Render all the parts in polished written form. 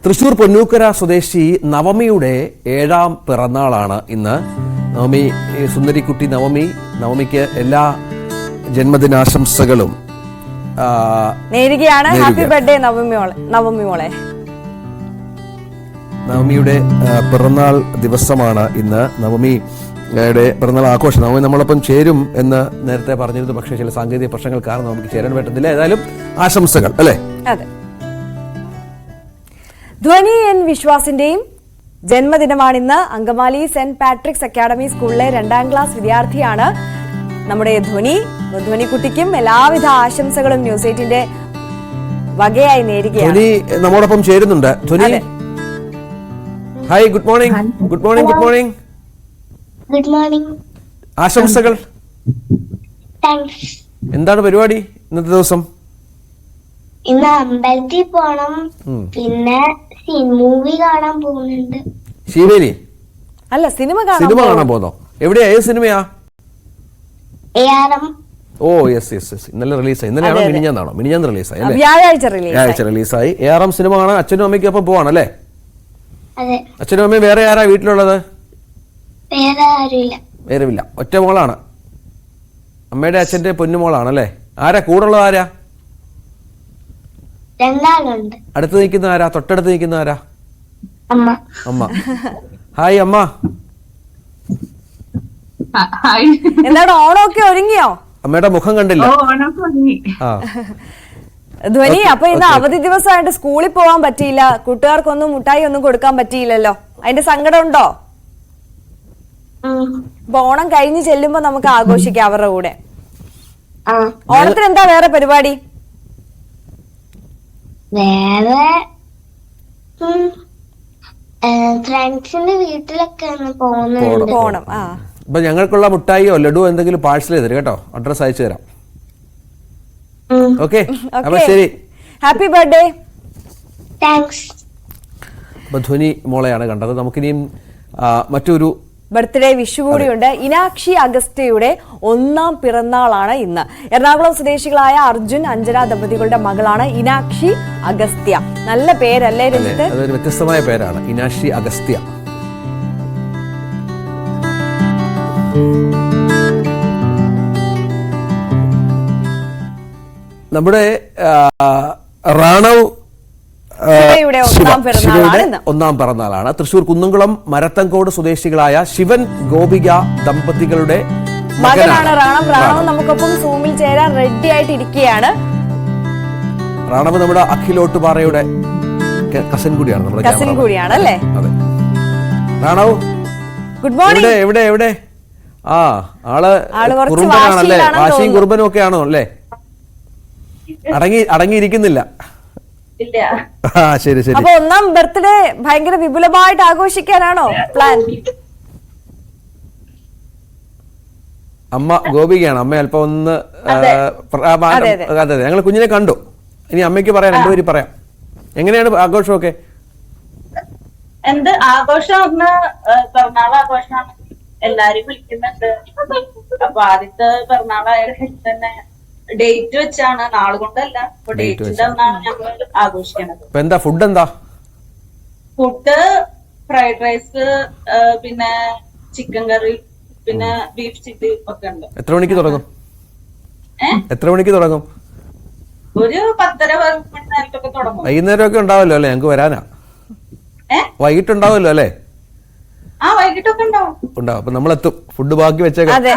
തൃശൂർ പൊന്നൂക്കര സ്വദേശി നവമിയുടെ 7ാം പിറന്നാളാണ് ഇന്ന്. നവമി, സുന്ദരിക്കുട്ടി നവമിക്ക് എല്ലാ ജന്മദിനാശംസകളും നേരുകയാണ്. ഹാപ്പി ബർത്ത്ഡേ നവമി മോളെ. നവമിയുടെ പിറന്നാൾ ദിവസമാണ് ഇന്ന്. നവമിയുടെ പിറന്നാൾ ആഘോഷം. നവമി നമ്മളൊപ്പം ചേരും എന്ന് നേരത്തെ പറഞ്ഞിരുന്നു, പക്ഷേ ചില സാങ്കേതിക പ്രശ്നങ്ങൾ കാരണം നമുക്ക് ചേരാൻ പറ്റുന്നില്ല. ഏതായാലും ആശംസകൾ അല്ലേ. അതെ, ധ്വനി എൻ വിശ്വാസിന്റെയും ജന്മദിനമാണിന്ന്. അങ്കമാലി സെന്റ് പാട്രിക്സ് അക്കാഡമി സ്കൂളിലെ 2ാം ക്ലാസ് വിദ്യാർത്ഥിയാണ് നമ്മുടെ ധ്വനിക്കുട്ടിക്കും എല്ലാവിധ ആശംസകളും ന്യൂസ് 8ന്റെ വകയായി നേരുകയാണ്. നമ്മോടൊപ്പം ചേരുന്നുണ്ട്. ധ്വനി, hi, good morning. Good morning. Good morning. Good morning. ആശംസകൾ. താങ്ക്സ്. എന്താണ് പരിപാടി ഇന്നത്തെ ദിവസം? ഇന്ന് അമ്പലത്തിൽ പോണം, പിന്നെ മൂവി കാണാൻ പോകുന്നുണ്ട്. ശീവേലി അല്ല, സിനിമ കാണാൻ പോകുന്നോ? എവിടെയാ? ഏത് സിനിമയാ? ഓ യെസ് യെസ് യെസ്, ഇന്നലെ റിലീസായി. ഇന്നലെയാണോ മിനിഞ്ഞാന്ന് റിലീസായി അല്ലേ? വ്യാഴാഴ്ച റിലീസായി. ഏറാം സിനിമ കാണാൻ അച്ഛനും അമ്മയ്ക്കും ഒപ്പം പോവാണല്ലേ? അച്ഛനും അമ്മയും വേറെ ആരാ വീട്ടിലുള്ളത്? വേറെയില്ല, ഒറ്റ മോളാണ്. അമ്മയുടെ അച്ഛന്റെ പൊന്നുമോളാണല്ലേ? ആരാ കൂടുള്ളത്? ആരാ അടുത്ത് നിൽക്കുന്ന ആരാ? തൊട്ടടുത്ത് നിൽക്കുന്ന ആരാ? അമ്മ. ഹായ് അമ്മ. എന്താണ്, ഓണമൊക്കെ ഒരുങ്ങിയോ? അമ്മയുടെ മുഖം കണ്ടില്ല. ധ്വനി, അപ്പൊ ഇന്ന് അവധി ദിവസമായിട്ട് സ്കൂളിൽ പോവാൻ പറ്റിയില്ല, കൂട്ടുകാർക്കൊന്നും മുട്ടായി ഒന്നും കൊടുക്കാൻ പറ്റിയില്ലല്ലോ. അതിന്റെ സങ്കടം ഉണ്ടോ? അപ്പൊ ഓണം കഴിഞ്ഞ് ചെല്ലുമ്പോ നമുക്ക് ആഘോഷിക്കാം അവരുടെ കൂടെ. ഓണത്തിന് എന്താ വേറെ പരിപാടി? വേറെ ഫ്രണ്ട്സിന്റെ വീട്ടിലൊക്കെ പോണം. അപ്പൊ ഞങ്ങൾക്കുള്ള മുട്ടായിയോ ലഡുവോ എന്തെങ്കിലും പാഴ്സൽ ചെയ്തരും കേട്ടോ. അഡ്രസ് അയച്ചു തരാം. ഓക്കെ, അപ്പൊ ശരി. Happy birthday. താങ്ക്സ്. ധ്വനി മോളെയാണ് കണ്ടത്. നമുക്കിനിയും മറ്റൊരു ബർത്ത്ഡേ വിഷു കൂടിയുണ്ട്. ഇനാക്ഷി അഗസ്ത്യയുടെ 1ാം പിറന്നാളാണ് ഇന്ന്. എറണാകുളം സ്വദേശികളായ അർജുൻ അഞ്ജന ദമ്പതികളുടെ മകളാണ് ഇനാക്ഷി അഗസ്ത്യ. നല്ല പേരല്ലേ രഞ്ജിത്ത്? അതൊരു വ്യത്യസ്തമായ പേരാണ്, ഇനാക്ഷി അഗസ്ത്യ. നമ്മുടെ റാണവ് ശിവയുടെ 1ാം പിറന്നാളാണ്. തൃശൂർ കുന്നംകുളം മരത്തങ്കോട് സ്വദേശികളായ ശിവൻ ഗോപിക ദമ്പതികളുടെ മകനാണ് റാണവ്. റാണവ് നമുക്കൊപ്പം സൂമിൽ ചേരാൻ റെഡി ആയിട്ട് ഇരിക്കുകയാണ്. റാണവ് നമ്മുടെ അഖിലോട്ടുപാറയുടെ കസിൻ കൂടിയാണ് അല്ലേ? അതെ. Ranav, good morning. എവിടെ? ആള് കുറുമ്പനാണല്ലേ? വാശിയും കുറുമ്പനും ഒക്കെ ആണോ അല്ലേ? അടങ്ങിയിരിക്കുന്നില്ല. ശരി ശരി. അപ്പൊ 1ാം ബർത്ത്ഡേ ഭയങ്കര വിപുലമായിട്ട് ആഘോഷിക്കാനാണോ പ്ലാൻ? അമ്മ ഗോപികയാണ്. അമ്മ അല്പം ഒന്ന് അതെ, ഞങ്ങൾ കുഞ്ഞിനെ കണ്ടു. ഇനി അമ്മയ്ക്ക് പറയാം, രണ്ടുപേരും പറയാം. എങ്ങനെയാണ് ആഘോഷമൊക്കെ? എന്ത് ആഘോഷം? പിറന്നാൾ ആഘോഷമാണ്, എല്ലാരും വിളിക്കുന്നുണ്ട്. അപ്പൊ ആദ്യത്തെ പിറന്നാളായ തന്നെ ഡേറ്റ് വെച്ചാണ്, നാളെ കൊണ്ടല്ല, ഡേറ്റിന്റെ അന്നാണ് ഞങ്ങൾ ആഘോഷിക്കണത്. എന്താ ഫുഡ്? എന്താ ഫുഡ്? ഫ്രൈഡ് റൈസ്, പിന്നെ ചിക്കൻ കറി, പിന്നെ ബീഫ് ചില്ലി ഒക്കെ ഉണ്ട്. എത്ര മണിക്ക് തുടങ്ങും? ഒരു 10:30 നേരത്തൊക്കെ തുടങ്ങും. വൈകുന്നേരം ഒക്കെ ഉണ്ടാവല്ലോ അല്ലേ? ഞങ്ങക്ക് വരാനാ. വൈകിട്ടുണ്ടാവല്ലോ അല്ലേ? വൈകിട്ടൊക്കെ ഉണ്ടാവും. അപ്പൊ നമ്മളെത്തും. ഫുഡ് ബാക്കി വെച്ചേക്കാം. അതെ.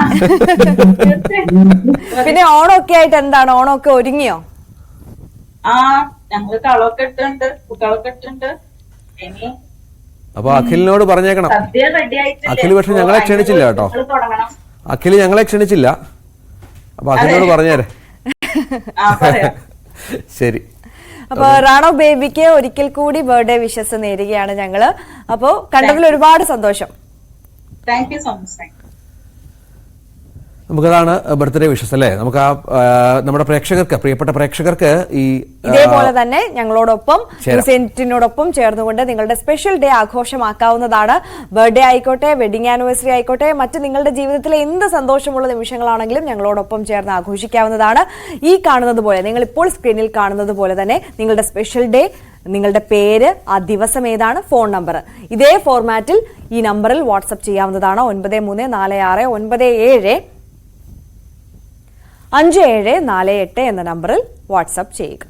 പിന്നെ ഓണമൊക്കെ ആയിട്ട് എന്താണ്? ഓണമൊക്കെ ഒരുങ്ങിയോ? ഞങ്ങള് കളമൊക്കെ ഇട്ടുണ്ട്, കുട്ടികളൊക്കെ ഇട്ടുണ്ട്. ഇനി അപ്പൊ അഖിലിനോട് പറഞ്ഞേക്കണം. സദ്യ റെഡി ആയിട്ടില്ല. അഖില് പക്ഷെ ഞങ്ങളെ ക്ഷണിച്ചില്ല കേട്ടോ. അഖില് ഞങ്ങളെ ക്ഷണിച്ചില്ല. അപ്പൊ അഖിലിനോട് പറഞ്ഞേരെ. ശരി. അപ്പൊ റാണവ് ബേബിക്ക് ഒരിക്കൽ കൂടി ബർത്ത്ഡേ വിഷസ് നേരുകയാണ് ഞങ്ങള്. അപ്പോ കണ്ടതിൽ ഒരുപാട് സന്തോഷം. Thank you so much. നമുക്കതാണ് ബർത്ത്ഡേ വിഷസ് അല്ലേ? നമുക്ക് നമ്മുടെ പ്രേക്ഷകർക്ക്, പ്രിയപ്പെട്ട പ്രേക്ഷകർക്ക് ഇതേപോലെ തന്നെ ഞങ്ങളോടൊപ്പം ന്യൂസിനോടൊപ്പം ചേർന്നുകൊണ്ട് നിങ്ങളുടെ സ്പെഷ്യൽ ഡേ ആഘോഷമാക്കാവുന്നതാണ്. ബർത്ത്ഡേ ആയിക്കോട്ടെ, വെഡിങ് ആനിവേഴ്സറി ആയിക്കോട്ടെ, മറ്റ് നിങ്ങളുടെ ജീവിതത്തിലെ എന്ത് സന്തോഷമുള്ള നിമിഷങ്ങളാണെങ്കിലും ഞങ്ങളോടൊപ്പം ചേർന്ന് ആഘോഷിക്കാവുന്നതാണ്. ഈ കാണുന്നത് പോലെ, നിങ്ങൾ ഇപ്പോൾ സ്ക്രീനിൽ കാണുന്നത് പോലെ തന്നെ നിങ്ങളുടെ സ്പെഷ്യൽ ഡേ നിങ്ങളുടെ പേര്, ആ ദിവസം ഏതാണ്, ഫോൺ നമ്പർ, ഇതേ ഫോർമാറ്റിൽ ഈ നമ്പറിൽ വാട്സപ്പ് ചെയ്യാവുന്നതാണ്. 9346975748 എന്ന നമ്പറിൽ വാട്സപ്പ് ചെയ്യുക.